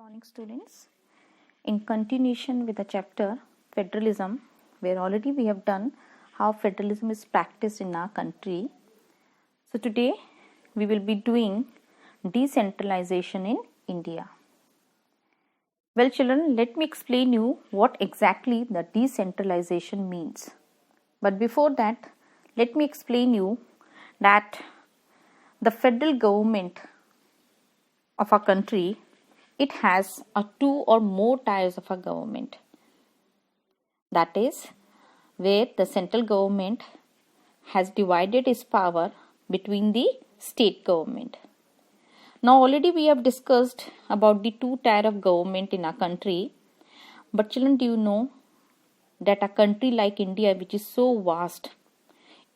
morning, students. In continuation with the chapter Federalism, where already we have done how federalism is practiced in our country. So today we will be doing decentralization in India. Well, children, let me explain you what exactly the decentralization means. But before that, let me explain you that the federal government of our country, it has two or more tiers of a government. That is, where the central government has divided its power between the state government. Now already we have discussed about the two tier of government in our country. But children, do you know that a country like India, which is so vast,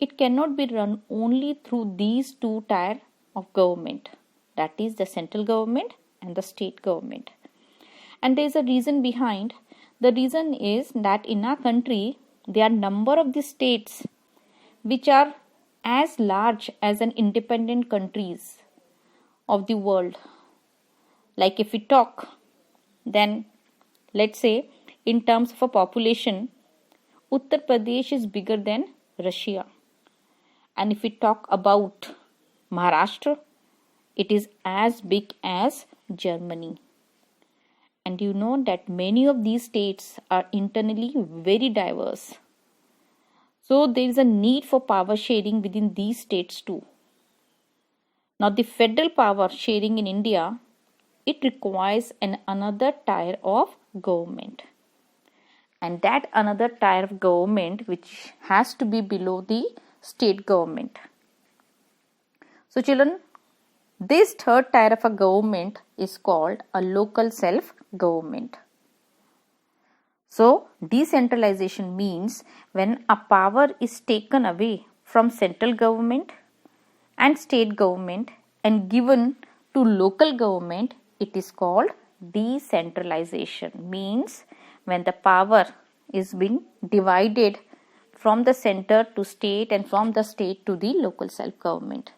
it cannot be run only through these two tier of government. That is the central government and the state government. And there is a reason behind. The reason is that in our country, there are number of the states which are as large as an independent countries of the world. Like if we talk, then let's say in terms of a population, Uttar Pradesh is bigger than Russia. And if we talk about Maharashtra, it is as big as Germany. And you know that many of these states are internally very diverse. So there is a need for power sharing within these states too. Now the federal power sharing in India, it requires another tier of government. And that another tier of government which has to be below the state government. So children, this third tier of a government is called a local self-government. So, decentralization means when a power is taken away from central government and state government and given to local government, it is called decentralization. Means when the power is being divided from the center to state and from the state to the local self-government.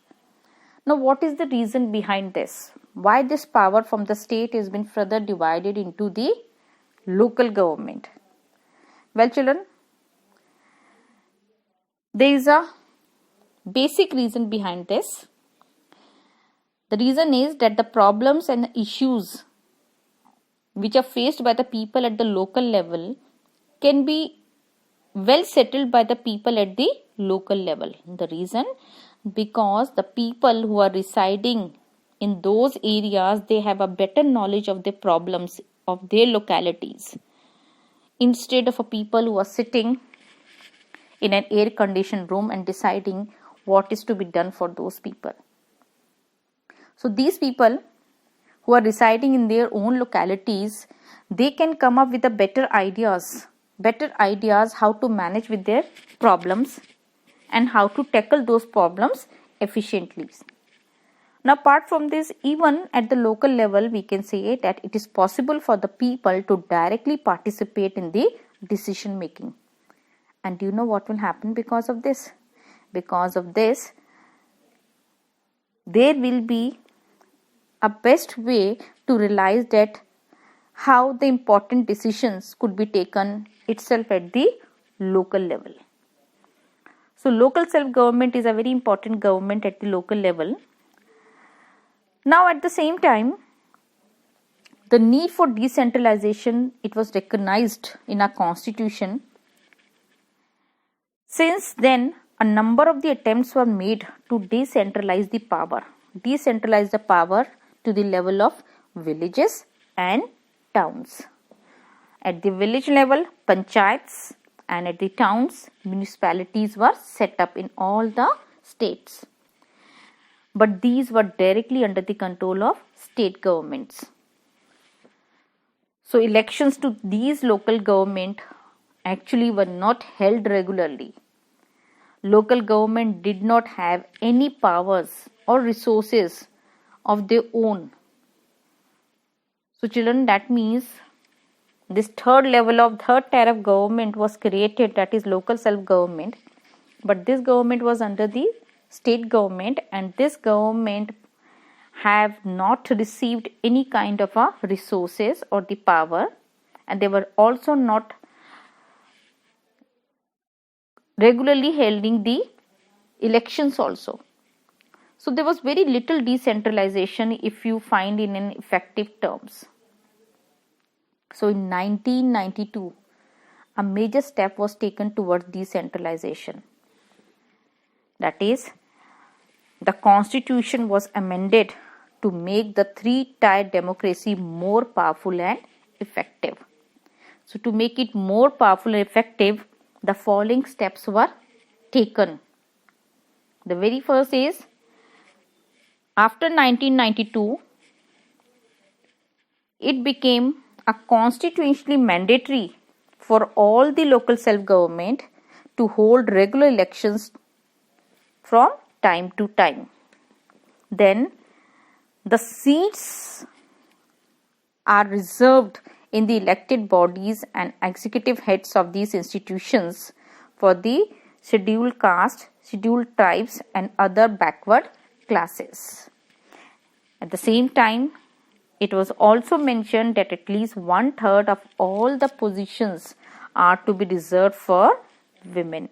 Now, what is the reason behind this? Why this power from the state has been further divided into the local government? Well, children, there is a basic reason behind this. The reason is that the problems and issues which are faced by the people at the local level can be well settled by the people at the local level. The reason? Because the people who are residing in those areas, they have a better knowledge of the problems of their localities instead of a people who are sitting in an air conditioned room and deciding what is to be done for those people. So these people who are residing in their own localities, they can come up with a better ideas how to manage with their problems and how to tackle those problems efficiently. Now, apart from this, even at the local level, we can say that it is possible for the people to directly participate in the decision making. And do you know what will happen because of this? Because of this, there will be a best way to realize that how the important decisions could be taken itself at the local level. So local self-government is a very important government at the local level. Now at the same time, the need for decentralization, it was recognized in our constitution. Since then, a number of the attempts were made to decentralize the power. Decentralize the power to the level of villages and towns. At the village level, panchayats, and at the towns, municipalities were set up in all the states. But these were directly under the control of state governments. So elections to these local government actually were not held regularly. Local government did not have any powers or resources of their own. So children, that means this third tier of government was created, that is local self-government. But this government was under the state government, and this government have not received any kind of a resources or the power, and they were also not regularly holding the elections also. So there was very little decentralization if you find in an effective terms. So in 1992, a major step was taken towards decentralization. That is, the constitution was amended to make the three-tier democracy more powerful and effective. So to make it more powerful and effective, the following steps were taken. The very first is, after 1992, it became a constitutionally mandatory for all the local self-government to hold regular elections from time to time. Then the seats are reserved in the elected bodies and executive heads of these institutions for the scheduled caste, scheduled tribes and other backward classes. At the same time, it was also mentioned that at least 1/3 of all the positions are to be reserved for women.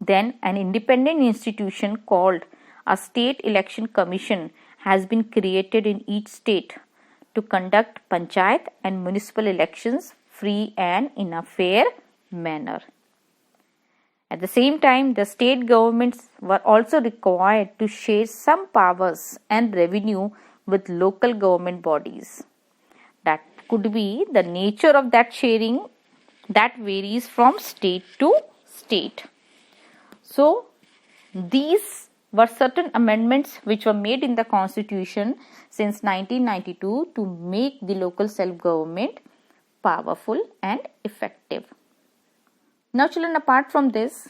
Then an independent institution called a State Election Commission has been created in each state to conduct panchayat and municipal elections free and in a fair manner. At the same time, the state governments were also required to share some powers and revenue with local government bodies. That could be the nature of that sharing, that varies from state to state. So, these were certain amendments which were made in the constitution since 1992 to make the local self-government powerful and effective. Now children, apart from this,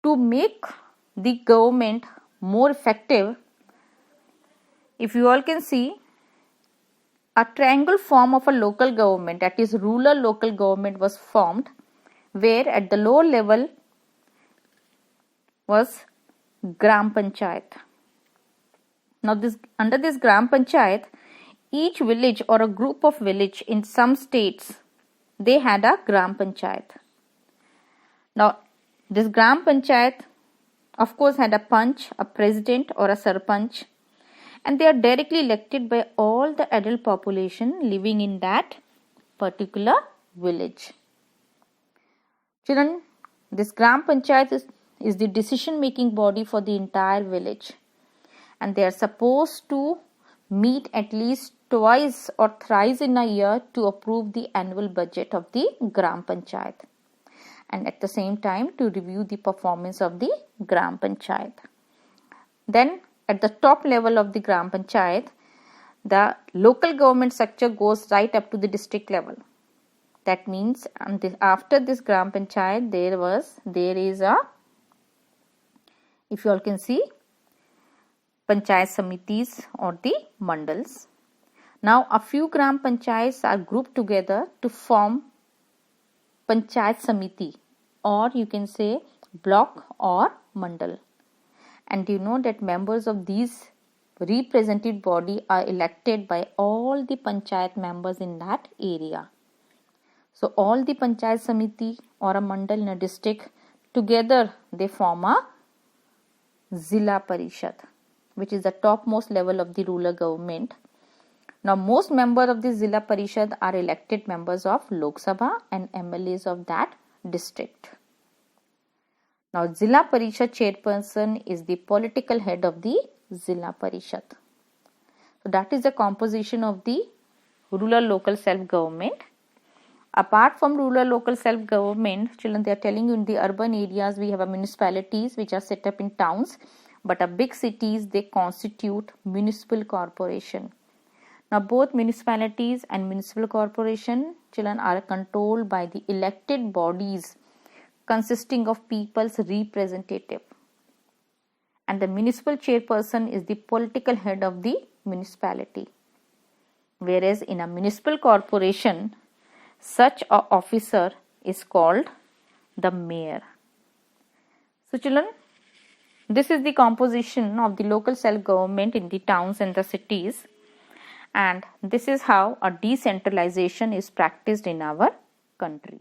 to make the government more effective, if you all can see, a triangle form of a local government, that is rural local government, was formed, where at the lower level was Gram Panchayat. Now under this Gram Panchayat, each village or a group of village in some states, they had a Gram Panchayat. Now this Gram Panchayat of course had a panch, a president or a sarpanch, and they are directly elected by all the adult population living in that particular village. Children, this Gram Panchayat is the decision making body for the entire village, and they are supposed to meet at least twice or thrice in a year to approve the annual budget of the Gram Panchayat, and at the same time to review the performance of the Gram Panchayat. Then at the top level of the Gram Panchayat, the local government structure goes right up to the district level. That means after this Gram Panchayat, there is a, if you all can see, Panchayat Samitis or the Mandals. Now a few Gram Panchayats are grouped together to form Panchayat Samiti, or you can say block or Mandal. And you know that members of these representative body are elected by all the Panchayat members in that area. So all the Panchayat Samiti or a Mandal in a district together, they form a Zilla Parishad, which is the topmost level of the rural government. Now most members of the Zilla Parishad are elected members of Lok Sabha and MLAs of that district. Now Zilla Parishad chairperson is the political head of the Zilla Parishad. So that is the composition of the rural local self-government. Apart from rural local self-government, children, they are telling you in the urban areas we have a municipalities which are set up in towns, but a big cities, they constitute municipal corporation. Now both municipalities and municipal corporation, children, are controlled by the elected bodies consisting of people's representative, and the municipal chairperson is the political head of the municipality, whereas in a municipal corporation such a officer is called the mayor. So children, This is the composition of the local self-government in the towns and the cities, and this is how a decentralization is practiced in our country.